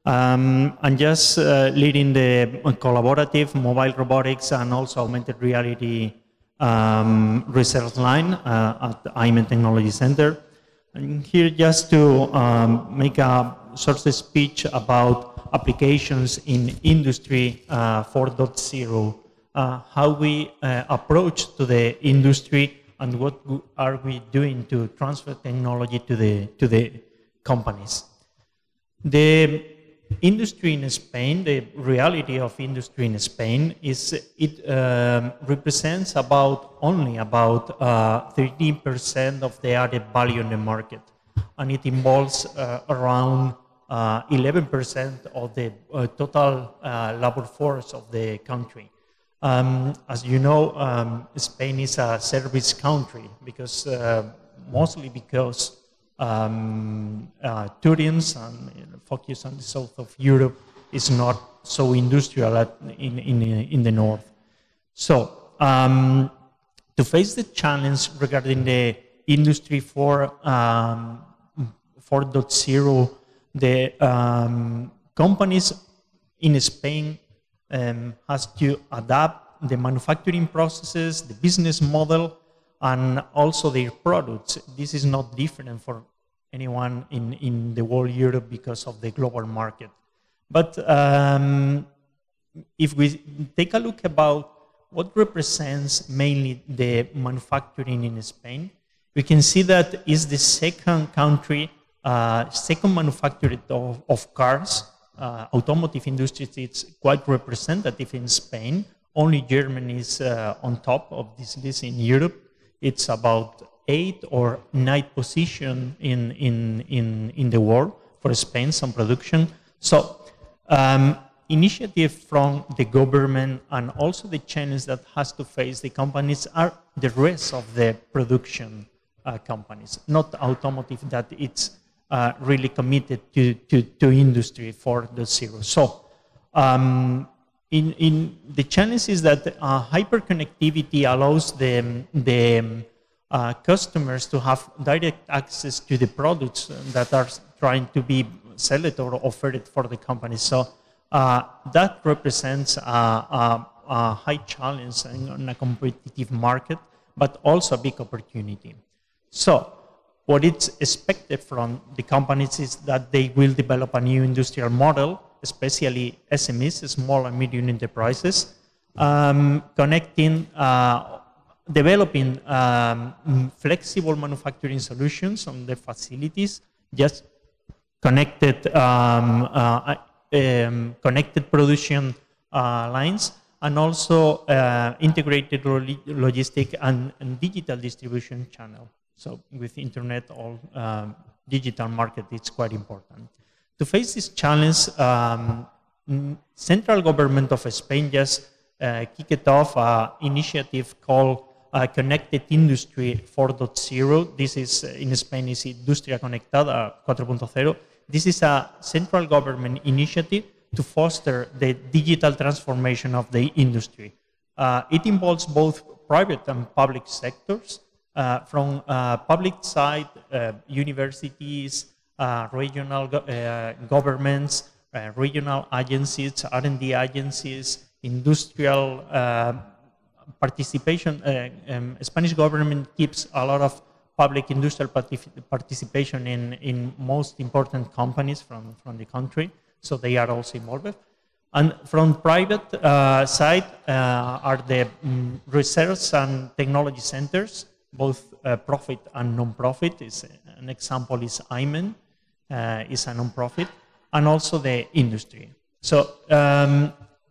and just leading the collaborative mobile robotics and also augmented reality research line at the IME Technology Center. And here just to make a short speech about applications in Industry 4.0, how we approach to the industry and what are we doing to transfer technology to the companies. The industry in Spain, the reality of industry in Spain is it represents only about 13% of the added value in the market, and it involves around 11% of the total labor force of the country. As you know, Spain is a service country because mostly because tourism and focus on the south of Europe is not so industrial in the north. So to face the challenge regarding the Industry 4.0, the companies in Spain has to adapt the manufacturing processes, the business model, and also their products. This is not different for anyone in the whole Europe because of the global market. But if we take a look about what represents mainly the manufacturing in Spain, we can see that is the second country, second manufacturer of cars. Automotive industry is quite representative in Spain. Only Germany is on top of this list in Europe. It's about 8th or 9th position in the world for Spain, some production. So initiative from the government and also the challenges that has to face the companies are the rest of the production companies, not automotive that it's really committed to Industry 4.0. So in the challenge is that hyperconnectivity allows the customers to have direct access to the products that are trying to be sold or offered for the company. So that represents a high challenge in a competitive market, but also a big opportunity. So what is expected from the companies is that they will develop a new industrial model, especially SMEs, small and medium enterprises, developing flexible manufacturing solutions on the facilities, just connected production lines, and also integrated logistic and digital distribution channel. So with internet, all digital market, it's quite important. To face this challenge, central government of Spain just kicked off an initiative called Connected Industry 4.0. This is, in Spain, is Industria Conectada 4.0. This is a central government initiative to foster the digital transformation of the industry. It involves both private and public sectors. From public side, universities, regional governments, regional agencies, R&D agencies, industrial participation. Spanish government keeps a lot of public industrial participation in most important companies from the country, so they are also involved. And from private side are the research and technology centers, both profit and non-profit. An example is IME, is a non-profit, and also the industry. So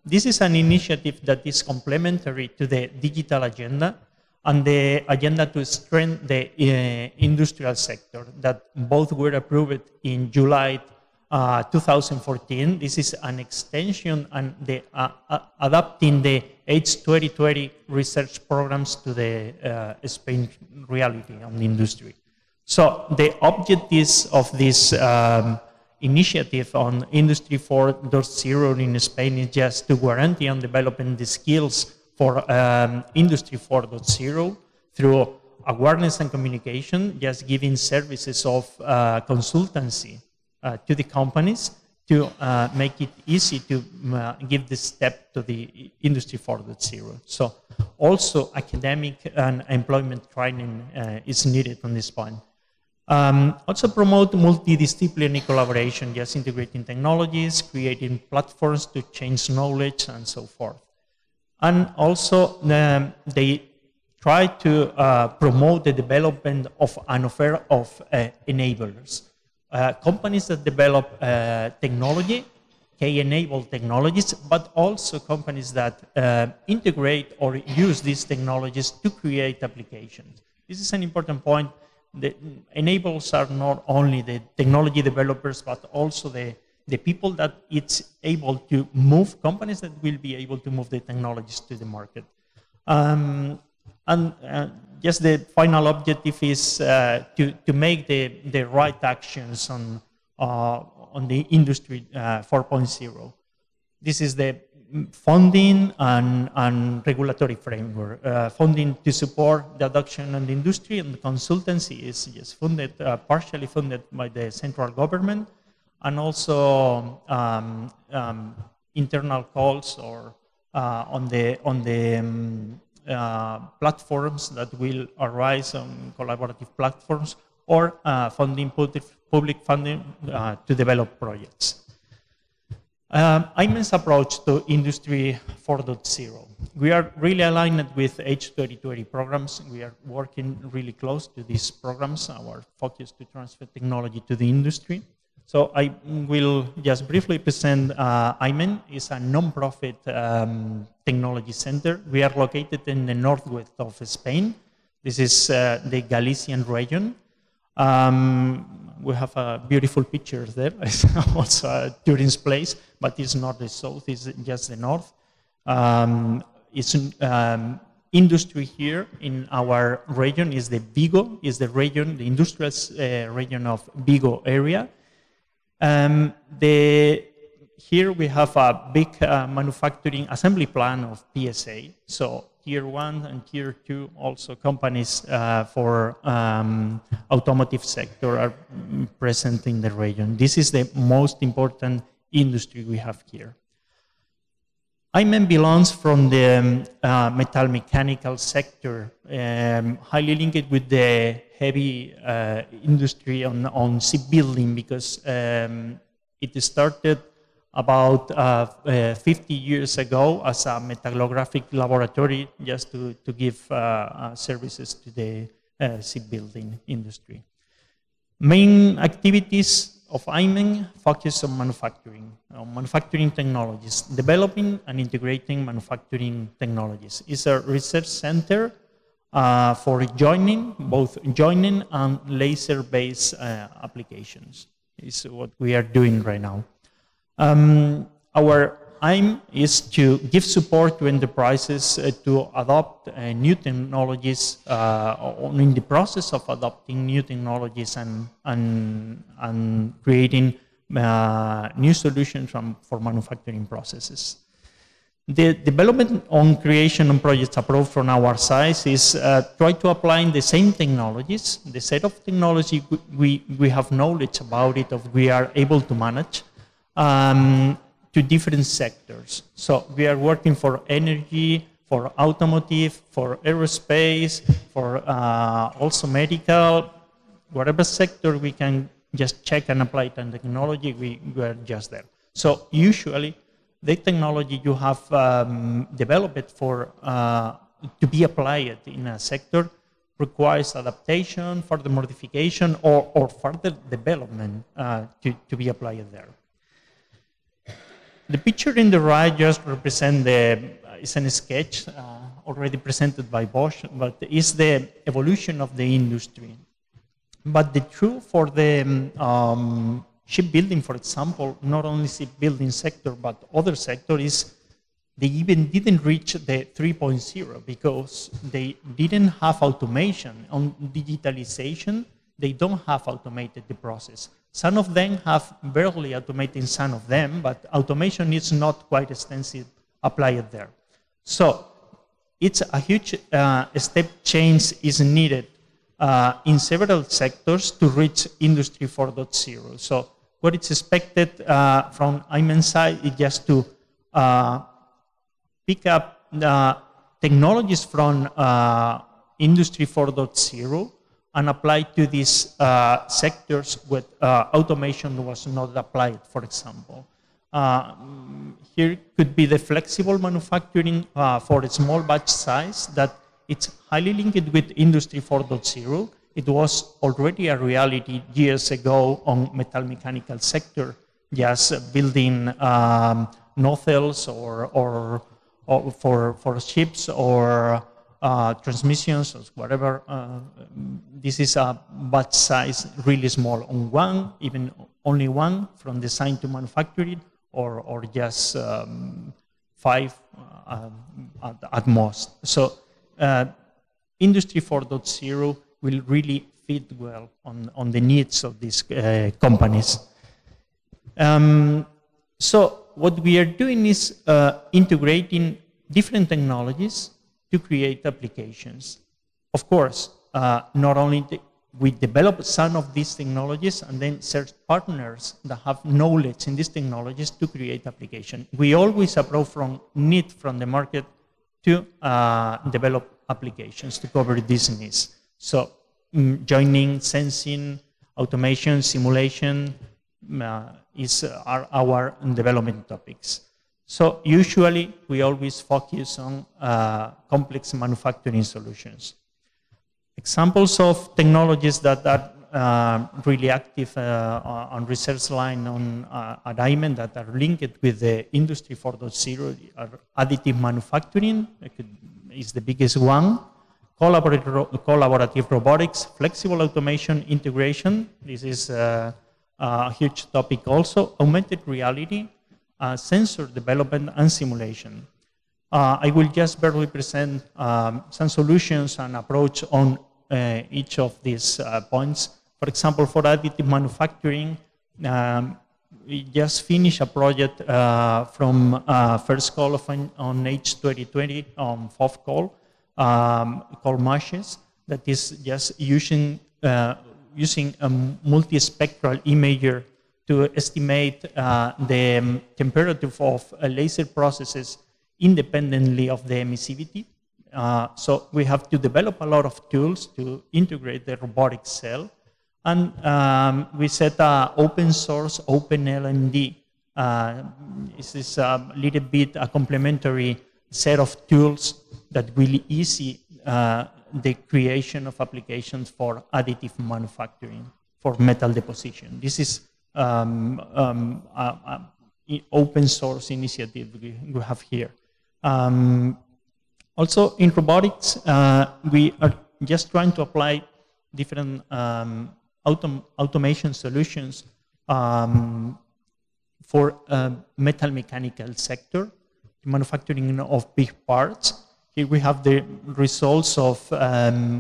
this is an initiative that is complementary to the digital agenda and the agenda to strengthen the industrial sector that both were approved in July 2014. This is an extension and the adapting the H2020 research programs to the Spain reality on the industry. So the objectives of this initiative on Industry 4.0 in Spain is just to guarantee and developing the skills for Industry 4.0 through awareness and communication, just giving services of consultancy to the companies, to make it easy to give this step to the Industry 4.0. So also academic and employment training is needed on this point. Also promote multidisciplinary collaboration, just integrating technologies, creating platforms to change knowledge, and so forth. And also they try to promote the development of an offer of enablers. Companies that develop technology, K-enabled technologies, but also companies that integrate or use these technologies to create applications. This is an important point. The enablers are not only the technology developers, but also the people that it's able to move, companies that will be able to move the technologies to the market. Just the final objective is to make the right actions on the Industry 4.0. This is the funding and regulatory framework. Funding to support the adoption of the industry, and the consultancy is just funded, partially funded by the central government, and also internal calls or on the platforms that will arise on collaborative platforms, or funding, public funding to develop projects. IMEN's approach to Industry 4.0. We are really aligned with H2020 programs. We are working really close to these programs. Our focus to transfer technology to the industry. So I will just briefly present IMEN. It's a non-profit technology center. We are located in the northwest of Spain. This is the Galician region. We have beautiful pictures there. It's also a tourist place, but it's not the south, it's just the north. It's industry here in our region is the Vigo, is the region, the industrial region of Vigo area. Here we have a big manufacturing assembly plant of PSA. So Tier 1 and Tier 2 also companies for automotive sector are present in the region. This is the most important industry we have here. IMEN belongs from the metal mechanical sector, highly linked with the heavy industry on shipbuilding, because it started about 50 years ago as a metallographic laboratory, just to give services to the shipbuilding industry. Main activities of IMEN focus on manufacturing technologies, developing and integrating manufacturing technologies. It's a research center for both joining and laser-based applications. Is what we are doing right now. Our aim is to give support to enterprises to adopt new technologies, in the process of adopting new technologies and creating new solutions for manufacturing processes. The development on creation and projects approach from our side is try to apply the same technologies, the set of technology we have knowledge about it, or we are able to manage, to different sectors. So we are working for energy, for automotive, for aerospace, for also medical, whatever sector we can just check and apply the technology, we are just there. So usually the technology you have developed for to be applied in a sector requires adaptation, further modification, or further development to be applied there. The picture in the right just represents it's a sketch already presented by Bosch, but it's the evolution of the industry. But the truth for the shipbuilding, for example, not only shipbuilding sector, but other sector is they even didn't reach the 3.0 because they didn't have automation. On digitalization, they don't have automated the process. Some of them have barely automated some of them, but automation is not quite extensive applied there. So it's a huge step change is needed in several sectors to reach Industry 4.0. So what is expected from IMEN side is just to pick up technologies from Industry 4.0 and apply to these sectors where automation was not applied, for example. Here could be the flexible manufacturing for a small batch size that it's highly linked with Industry 4.0. It was already a reality years ago on metal mechanical sector, just building nozzles or for ships or transmissions or whatever. This is a batch size really small on one, even only one from design to manufacturing, or just 5 at most. So Industry 4.0 will really fit well on the needs of these companies. So what we are doing is integrating different technologies to create applications. Of course, not only we develop some of these technologies and then search partners that have knowledge in these technologies to create application. We always approach from need from the market to develop applications to cover these needs. So joining, sensing, automation, simulation are our development topics. So usually we always focus on complex manufacturing solutions. Examples of technologies that are really active on research line at IMEN that are linked with the Industry 4.0 are additive manufacturing, is the biggest one. Collaborative robotics, flexible automation integration. This is a huge topic also. Augmented reality, sensor development and simulation. I will just barely present some solutions and approach on each of these points. For example, for additive manufacturing, we just finished a project from first call on H2020 on fourth call called MASHES, that is just using a multispectral imager to estimate the temperature of laser processes independently of the emissivity. So we have to develop a lot of tools to integrate the robotic cell. And we set open source, OpenLND. This is a little bit a complementary set of tools that will easy the creation of applications for additive manufacturing for metal deposition. This is open source initiative we have here. Also in robotics, we are just trying to apply different automation solutions for metal mechanical sector, manufacturing of big parts. Here we have the results of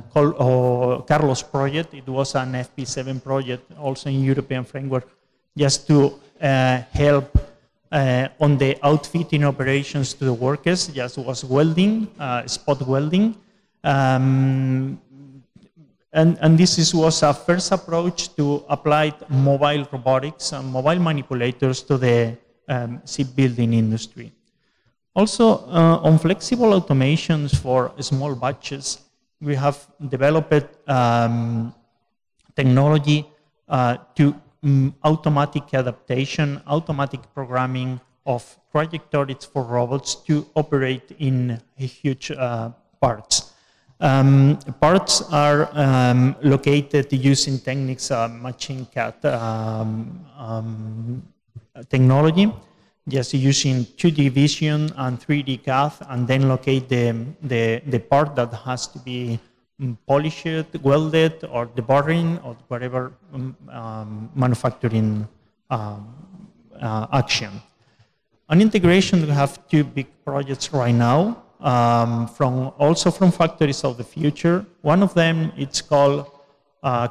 Carlos project. It was an FP7 project, also in European framework, just to help on the outfitting operations to the workers. Just was welding, spot welding. And this was our first approach to apply mobile robotics and mobile manipulators to the shipbuilding industry. Also, on flexible automations for small batches, we have developed technology to automatic adaptation, automatic programming of trajectories for robots to operate in huge parts. Parts are located using techniques machine CAD technology, just using 2D vision and 3D CAD, and then locate the part that has to be polished, welded, or deburring, or whatever manufacturing action. On integration, we have 2 big projects right now, also from factories of the future. One of them, it's called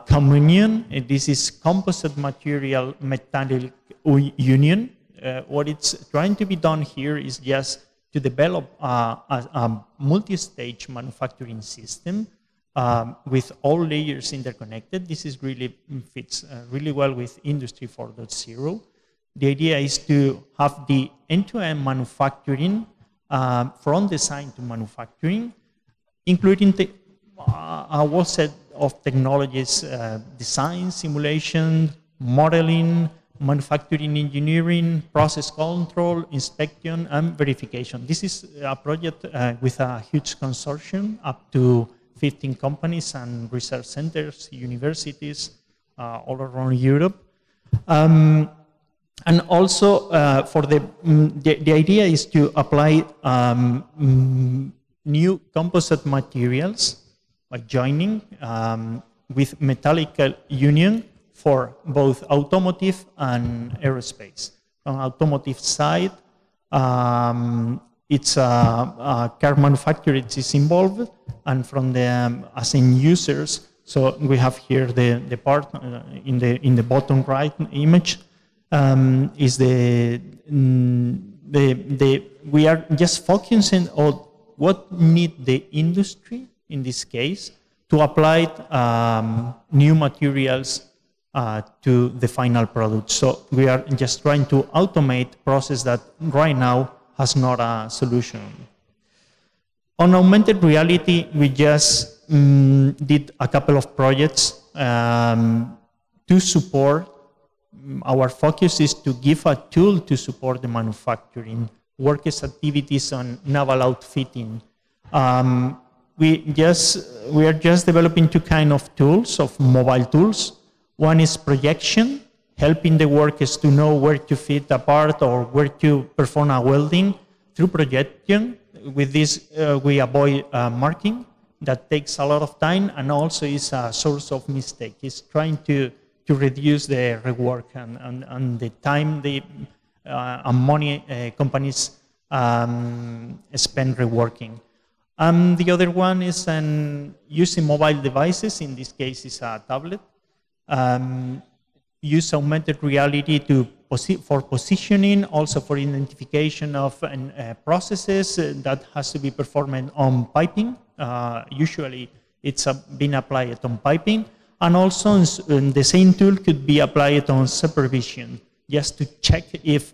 Communion. This is composite material metallic union. What it's trying to be done here is just to develop a multi-stage manufacturing system with all layers interconnected. This is really fits really well with Industry 4.0. The idea is to have the end-to-end manufacturing from design to manufacturing, including a whole set of technologies, design, simulation, modeling, manufacturing engineering, process control, inspection, and verification. This is a project with a huge consortium, up to 15 companies and research centers, universities all around Europe. And also, for the idea is to apply new composite materials by joining with metallic union for both automotive and aerospace. On automotive side, it's a car manufacturer is involved, and from the as in users. So we have here the part in the bottom right image. Is we are just focusing on what need the industry in this case to apply new materials to the final product. So we are just trying to automate process that right now has not a solution. On augmented reality, we just did a couple of projects to support. Our focus is to give a tool to support the manufacturing, workers' activities on naval outfitting. We are just developing two kinds of tools, of mobile tools. One is projection, helping the workers to know where to fit a part or where to perform a welding through projection. With this, we avoid marking. That takes a lot of time and also is a source of mistake. It's trying to reduce the rework and the time and money companies spend reworking. The other one is using mobile devices. In this case, is a tablet. Use augmented reality for positioning, also for identification of processes that has to be performed on piping. Usually, it's been applied on piping. And also, the same tool could be applied on supervision, just to check if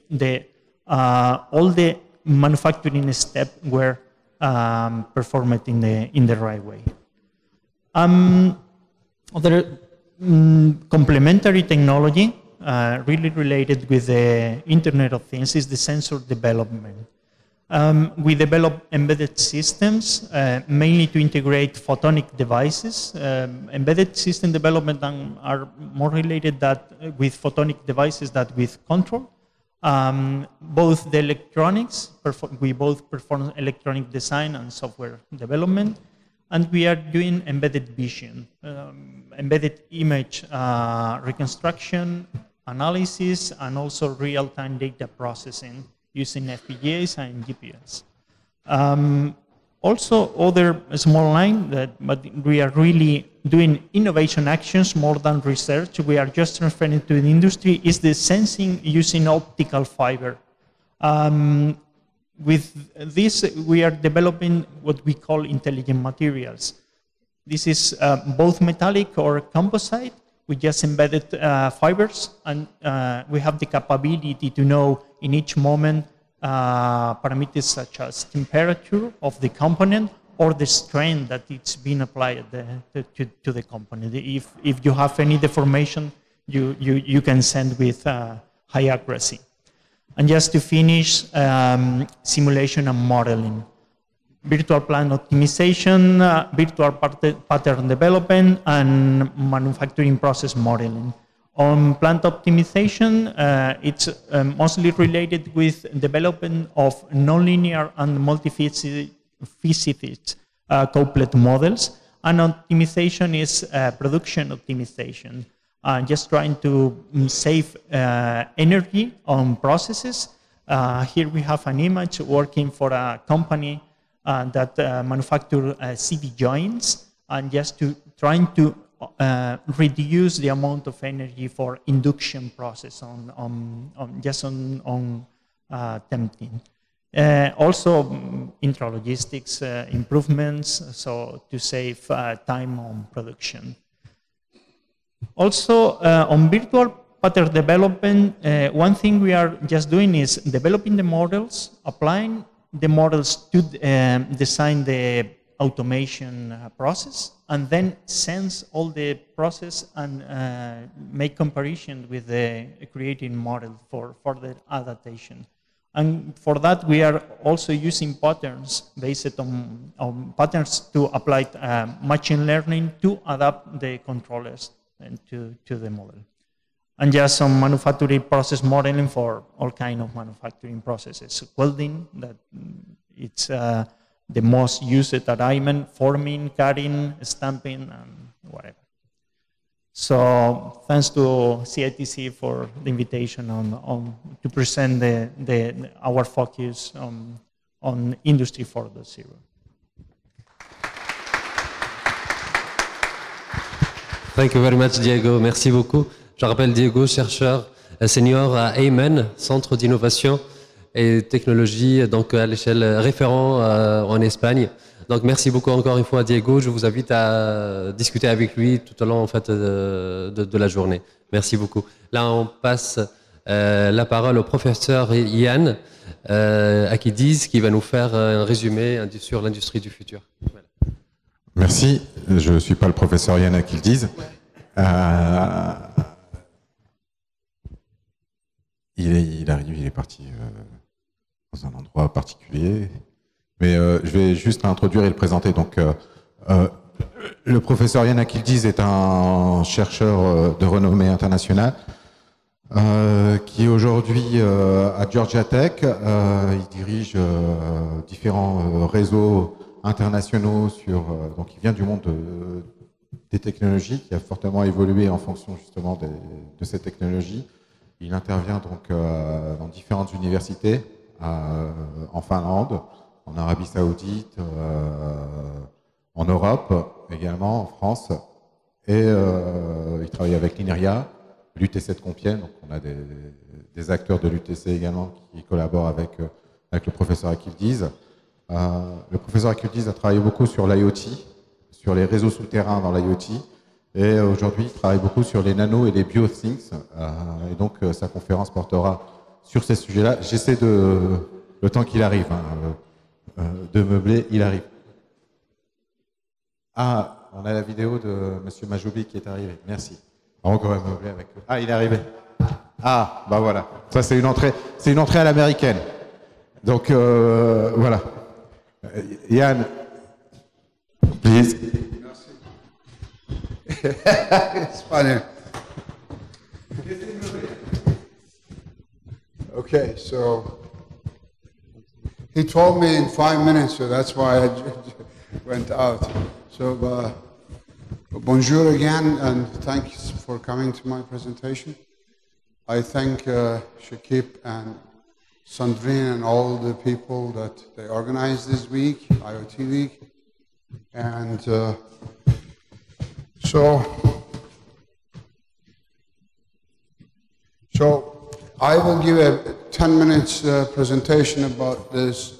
all the manufacturing steps were performed in the right way. Other complementary technology really related with the Internet of Things is the sensor development. We develop embedded systems, mainly to integrate photonic devices. Embedded system development are more related with photonic devices than with control. Both the electronics, we both perform electronic design and software development, and we are doing embedded vision, embedded image reconstruction, analysis, and also real-time data processing using FPGAs and GPS. Also, other small line, but we are really doing innovation actions more than research. We are just transferring to the industry, is the sensing using optical fiber. With this, we are developing what we call intelligent materials. This is both metallic or composite. We just embedded fibers, and we have the capability to know in each moment parameters such as temperature of the component or the strength that it's been applied to the component. If you have any deformation, you can send with high accuracy. And just to finish, simulation and modeling. Virtual plant optimization, virtual pattern development, and manufacturing process modeling. On plant optimization, it's mostly related with development of nonlinear and multiphysicity couplet models. And optimization is production optimization. Just trying to save energy on processes. Here we have an image working for a company that manufacture CV joints, and just trying to reduce the amount of energy for induction process on tempting. Also, intralogistics improvements, so to save time on production. Also, on virtual pattern development, one thing we are just doing is developing the models, applying the models to design the automation process, and then sense all the process and make comparison with the creating model for the adaptation. And for that, we are also using patterns based on patterns to apply machine learning to adapt the controllers to the model. And just some manufacturing process modeling for all kinds of manufacturing processes. Welding, that it's the most used at IMEN, forming, cutting, stamping, and whatever. So thanks to CITC for the invitation to present our focus on Industry 4.0. Thank you very much, Diego. Merci beaucoup. Je rappelle Diego, chercheur senior à IMEN, Centre d'innovation et technologie, donc à l'échelle référent en Espagne. Donc merci beaucoup encore une fois Diego, je vous invite à discuter avec lui tout au long en fait, de la journée. Merci beaucoup. Là on passe la parole au professeur Yann Akildiz qui va nous faire un résumé sur l'industrie du futur. Voilà. Merci, je ne suis pas le professeur Yann Akildiz. Il arrive, il est parti dans un endroit particulier. Mais je vais juste l'introduire et le présenter. Donc, le professeur Yann Akildiz est un chercheur de renommée internationale qui aujourd'hui à Georgia Tech, il dirige différents réseaux internationaux donc il vient du monde des technologies qui a fortement évolué en fonction justement de ces technologies. Il intervient donc dans différentes universités en Finlande, en Arabie Saoudite, en Europe également, en France, et il travaille avec l'INERIA, l'UTC de Compiègne, donc on a des acteurs de l'UTC également qui collaborent avec le professeur Akildiz. Le professeur Akildiz a travaillé beaucoup sur l'IoT, sur les réseaux souterrains dans l'IoT, et aujourd'hui il travaille beaucoup sur les nanos et les biothings, et donc sa conférence portera sur ces sujets-là. J'essaie le temps qu'il arrive, de meubler, il arrive. Ah, on a la vidéo de M. Majoubi qui est arrivé. Merci. On va quand même meubler avec eux. Ah, il est arrivé. Ah, bah voilà. Ça, c'est une entrée à l'américaine. Donc, voilà. Yann, please. Merci. It's funny. Okay, so he told me in 5 minutes, so that's why I went out. So, bonjour again, and thanks for coming to my presentation. I thank Shakib and Sandrine and all the people that they organized this week, IoT Week. And so I will give a 10 minutes presentation about this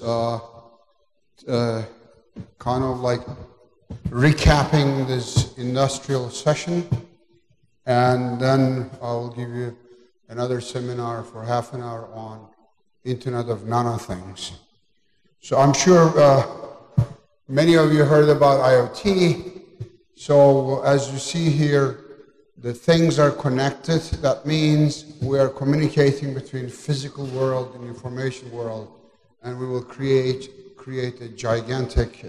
kind of like recapping this industrial session, and then I'll give you another seminar for half an hour on Internet of Nano Things. So I'm sure many of you heard about IoT. So as you see here, the things are connected. That means we are communicating between physical world and information world, and we will create a gigantic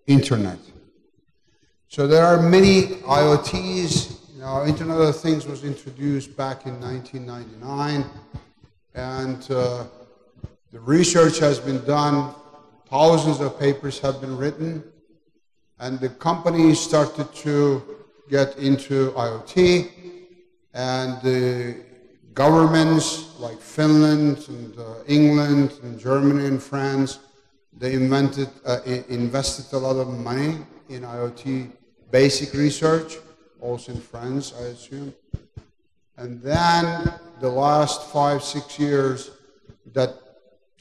internet. So there are many IoTs. You know, Internet of Things was introduced back in 1999, and the research has been done. Thousands of papers have been written, and the companies started to get into IoT, and the governments like Finland and England and Germany and France, they invested a lot of money in IoT basic research, also in France, I assume. And then the last 5-6 years, that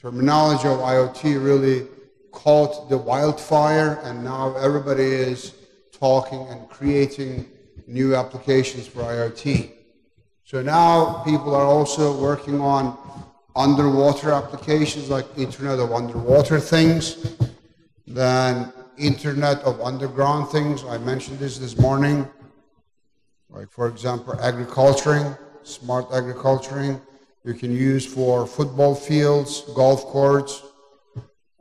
terminology of IoT really caught the wildfire, and now everybody is talking and creating new applications for IoT. So now people are also working on underwater applications like Internet of Underwater Things, then Internet of Underground Things. I mentioned this morning. Like, for example, agriculturing, smart agriculturing. You can use for football fields, golf courts,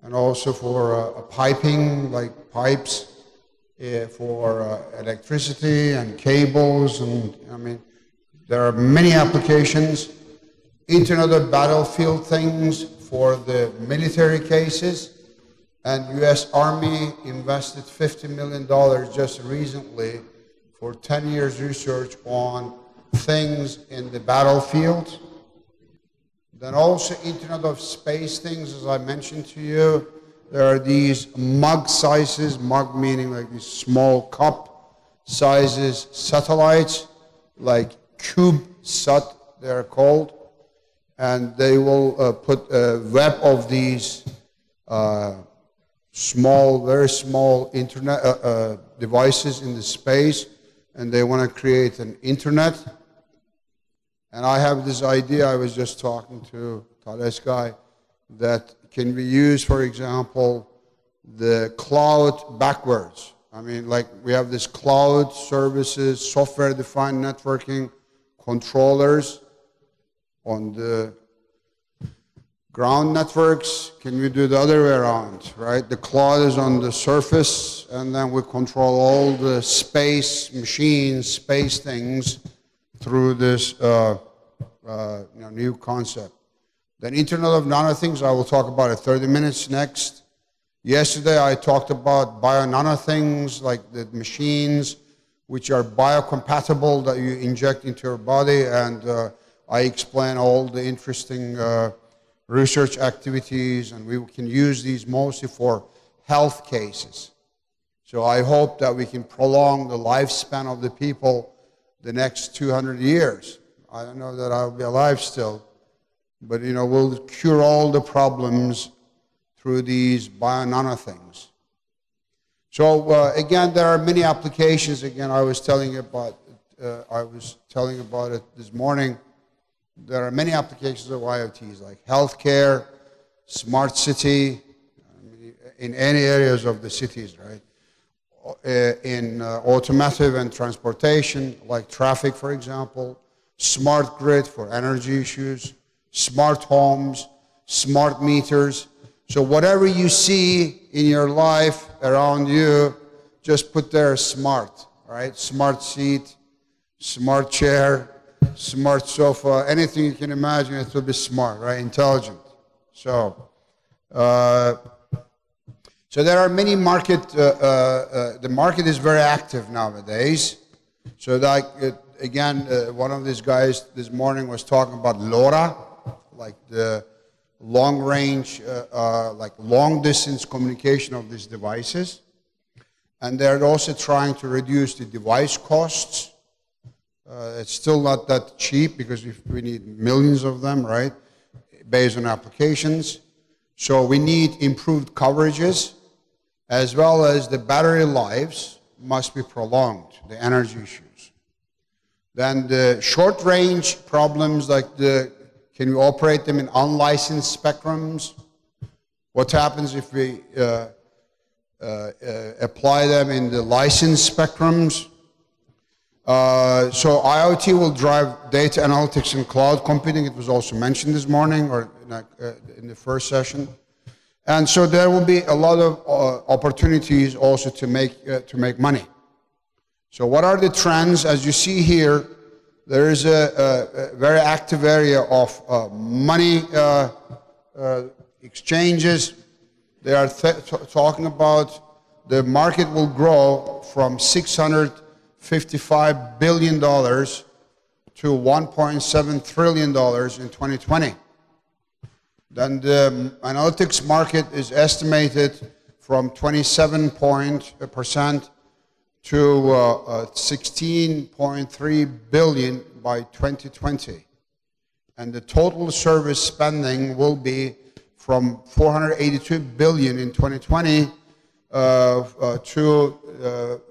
and also for piping, like pipes for electricity and cables. And I mean, there are many applications. Internet of Battlefield Things for the military cases. And US Army invested $50 million just recently for 10 years research on things in the battlefield. Then also Internet of Space Things, as I mentioned to you. There are these mug sizes, mug meaning like these small cup sizes satellites, like CubeSat they're called. And they will put a web of these small, very small internet devices in the space, and they want to create an internet. And I have this idea, I was just talking to Thales guy, that can be used, for example, the cloud backwards. I mean, like we have this cloud services, software-defined networking controllers on the ground networks. Can we do the other way around, right? The cloud is on the surface, and then we control all the space machines, space things through this new concept. Then Internet of Nano Things, I will talk about it 30 minutes next. Yesterday I talked about bio-nano things, like the machines which are biocompatible that you inject into your body, and I explain all the interesting research activities, and we can use these mostly for health cases. So I hope that we can prolong the lifespan of the people the next 200 years. I don't know that I'll be alive still, but you know, we'll cure all the problems through these bio-nano things. So again, there are many applications. Again, I was telling you about it this morning. There are many applications of IoTs, like healthcare, smart city, in any areas of the cities, right? In automotive and transportation, like traffic, for example, smart grid for energy issues, smart homes, smart meters. So whatever you see in your life around you, just put there smart, right? Smart seat, smart chair, smart sofa, anything you can imagine, it will be smart, right? Intelligent. So, so there are many market, the market is very active nowadays. So like, again, one of these guys this morning was talking about LoRa, like the long range, like long distance communication of these devices. And they're also trying to reduce the device costs. It's still not that cheap because we need millions of them, right? Based on applications. So we need improved coverages, as well as the battery lives must be prolonged, the energy issues. Then the short range problems, like can we operate them in unlicensed spectrums? What happens if we apply them in the licensed spectrums? So IoT will drive data analytics and cloud computing. It was also mentioned this morning or in the first session. And so there will be a lot of opportunities also to make money. So what are the trends? As you see here, there is a very active area of money exchanges. They are talking about the market will grow from $655 billion to $1.7 trillion in 2020. Then the analytics market is estimated from 27% to 16.3 billion by 2020. And the total service spending will be from 482 billion in 2020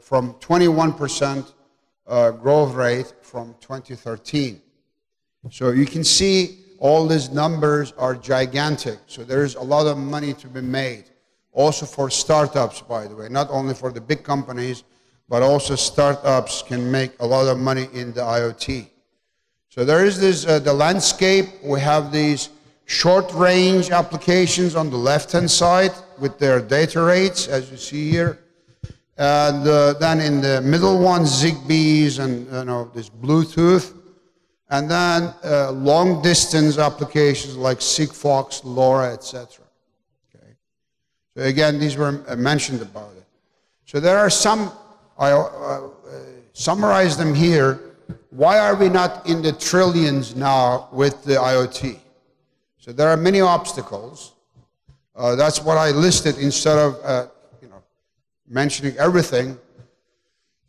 from 21% growth rate from 2013. So you can see all these numbers are gigantic. So there's a lot of money to be made. Also for startups, by the way, not only for the big companies, but also startups can make a lot of money in the IoT. So there is this, the landscape. We have these short-range applications on the left-hand side with their data rates, as you see here. And then in the middle one, Zigbees and this Bluetooth. And then long-distance applications like Sigfox, LoRa, etc. Okay. So again, these were mentioned about it. So there are some, I summarize them here. Why are we not in the trillions now with the IoT? So there are many obstacles. That's what I listed instead of mentioning everything.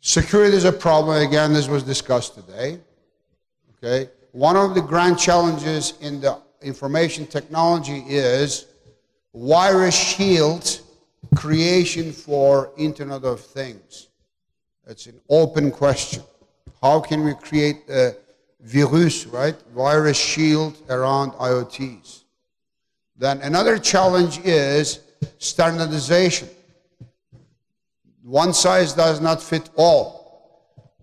Security is a problem. Again, this was discussed today. Okay. One of the grand challenges in the information technology is virus shield creation for Internet of Things. It's an open question. How can we create a virus, right? Virus shield around IoTs. Then another challenge is standardization. One size does not fit all.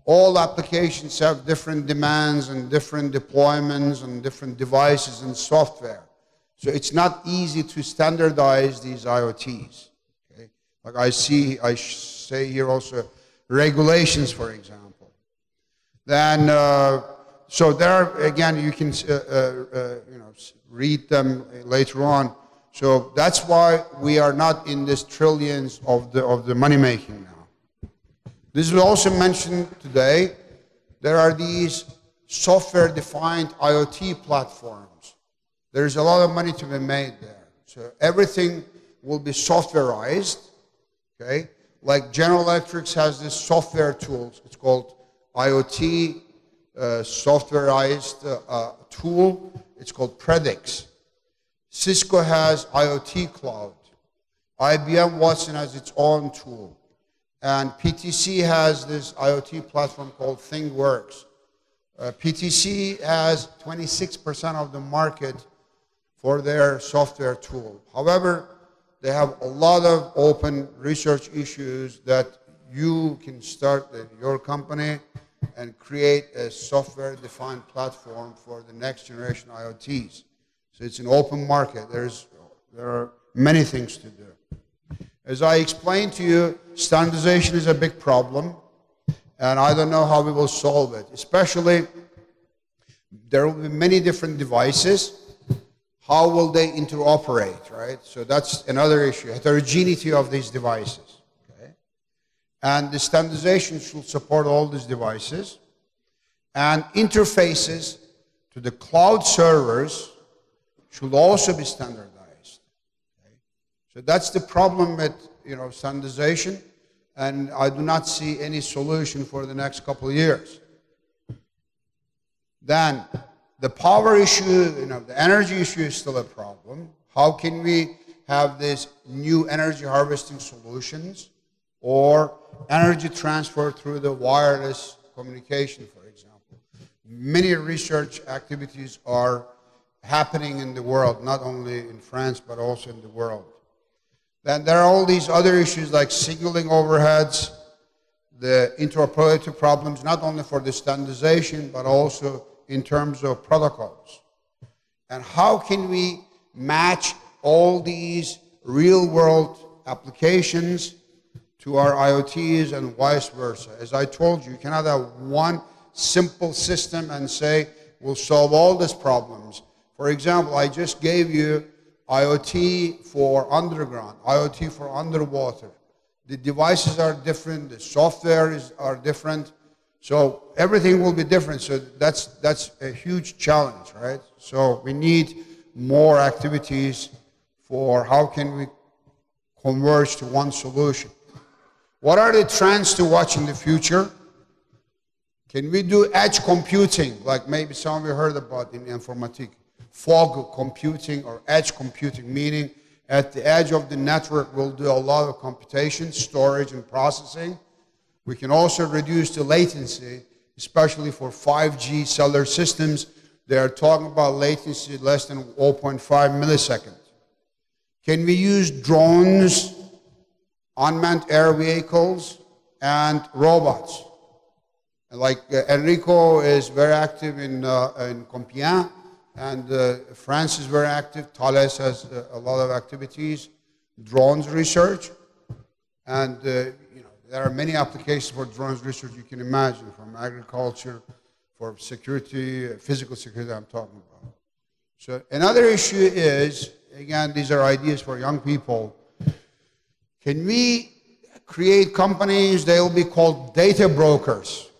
All applications have different demands and different deployments and different devices and software. So it's not easy to standardize these IoTs. Okay? Like I say here also, regulations, for example. Then, so there again, you can read them later on. So that's why we are not in this trillions of the money making now. This was also mentioned today. There are these software-defined IoT platforms. There's a lot of money to be made there. So everything will be softwareized. Okay, like General Electric has this software tools. It's called IoT softwareized tool. It's called Predix. Cisco has IoT Cloud. IBM Watson has its own tool. And PTC has this IoT platform called ThingWorks. PTC has 26% of the market for their software tool. However, they have a lot of open research issues that you can start at your company and create a software-defined platform for the next generation IoTs. So it's an open market. There are many things to do. As I explained to you, standardization is a big problem, and I don't know how we will solve it. Especially, there will be many different devices. How will they interoperate, right? So that's another issue, heterogeneity of these devices. Okay? And the standardization should support all these devices. And interfaces to the cloud servers should also be standardized. Okay? So that's the problem with standardization, and I do not see any solution for the next couple of years. Then the power issue, the energy issue is still a problem. How can we have these new energy harvesting solutions or energy transfer through the wireless communication, for example? Many research activities are happening in the world, not only in France, but also in the world. Then there are all these other issues like signaling overheads, the interoperability problems, not only for the standardization, but also in terms of protocols. And how can we match all these real-world applications to our IoTs and vice versa? As I told you, you cannot have one simple system and say, we'll solve all these problems. For example, I just gave you IoT for underground, IoT for underwater. The devices are different, the software are different, so everything will be different. So that's a huge challenge, right? So we need more activities for how can we converge to one solution. What are the trends to watch in the future? Can we do edge computing, like maybe some of you heard about in informatics? fog computing or edge computing, meaning at the edge of the network we'll do a lot of computation, storage, and processing. We can also reduce the latency, especially for 5G cellular systems. They are talking about latency less than 0.5 milliseconds. Can we use drones, unmanned air vehicles, and robots? Like Enrico is very active in Compiègne, and France is very active. Thales has a lot of activities, drones research, and there are many applications for drones research you can imagine, from agriculture, for security, physical security I'm talking about. So another issue is, again, these are ideas for young people. Can we create companies, they will be called data brokers,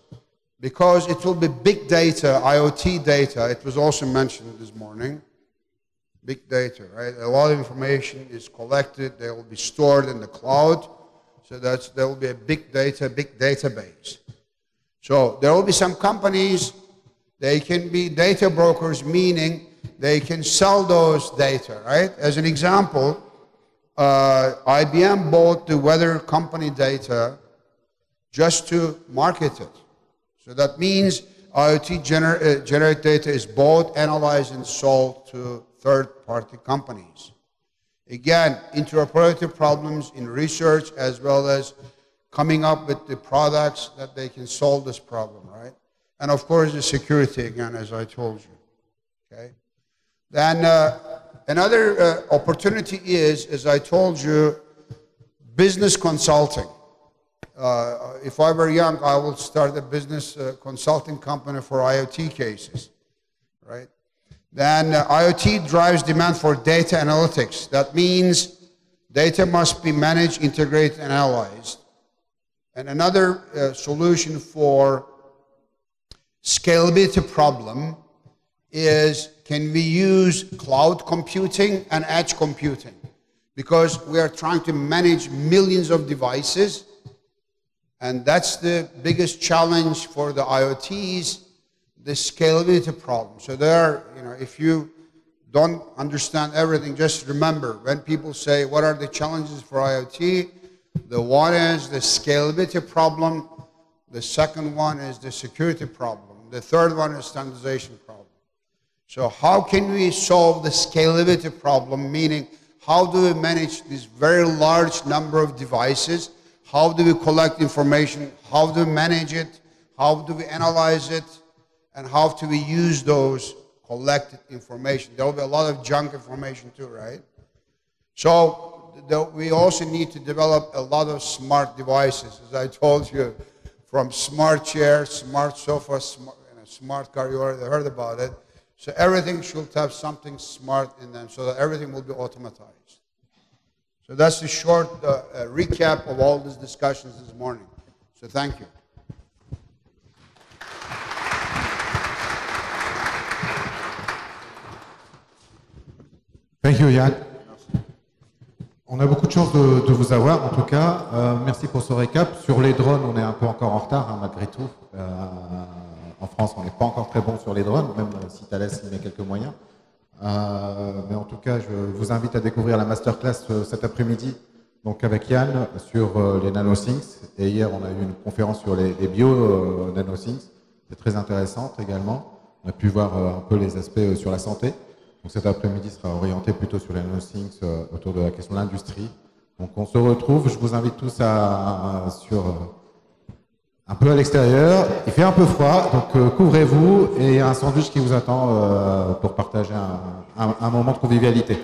because it will be big data, IoT data. It was also mentioned this morning. Big data, right? A lot of information is collected. They will be stored in the cloud. So there will be a big data, big database. So there will be some companies, they can be data brokers, meaning they can sell those data, right? As an example, IBM bought the weather company data just to market it. So that means IoT generate data is bought, analyzed, and sold to third-party companies. Again, interoperability problems in research, as well as coming up with the products that they can solve this problem, right? And of course, the security, again, as I told you, okay? Then another opportunity is, as I told you, business consulting. If I were young, I would start a business consulting company for IoT cases, right? Then IoT drives demand for data analytics. That means data must be managed, integrated, and analyzed. And another solution for scalability problem is, can we use cloud computing and edge computing? Because we are trying to manage millions of devices, and that's the biggest challenge for the IoTs, the scalability problem. So there, if you don't understand everything, just remember, when people say, what are the challenges for IoT? The one is the scalability problem. The second one is the security problem. The third one is standardization problem. So how can we solve the scalability problem? Meaning, how do we manage this very large number of devices? How do we collect information? How do we manage it? How do we analyze it? And how do we use those collected information? There will be a lot of junk information too, right? So we also need to develop a lot of smart devices, as I told you, from smart chairs, smart sofas, smart car, you already heard about it. So everything should have something smart in them so that everything will be automatized. So that's the short recap of all these discussions this morning. So thank you. Thank you, Yann. On a beaucoup de chance de vous avoir, en tout cas. Merci pour ce récap. Sur les drones, on est un peu encore en retard, hein, malgré tout. En France, on n'est pas encore très bon sur les drones, même si Thales y met quelques moyens. Mais en tout cas, je vous invite à découvrir la masterclass cet après-midi, donc avec Yann, sur les nanosyncs. Et hier, on a eu une conférence sur les bio-nanosyncs. C'est très intéressante également. On a pu voir un peu les aspects sur la santé. Donc cet après-midi sera orienté plutôt sur les nanosyncs, autour de la question de l'industrie. Donc on se retrouve, je vous invite tous un peu à l'extérieur. Il fait un peu froid, donc couvrez-vous et il y a un sandwich qui vous attend pour partager un moment de convivialité.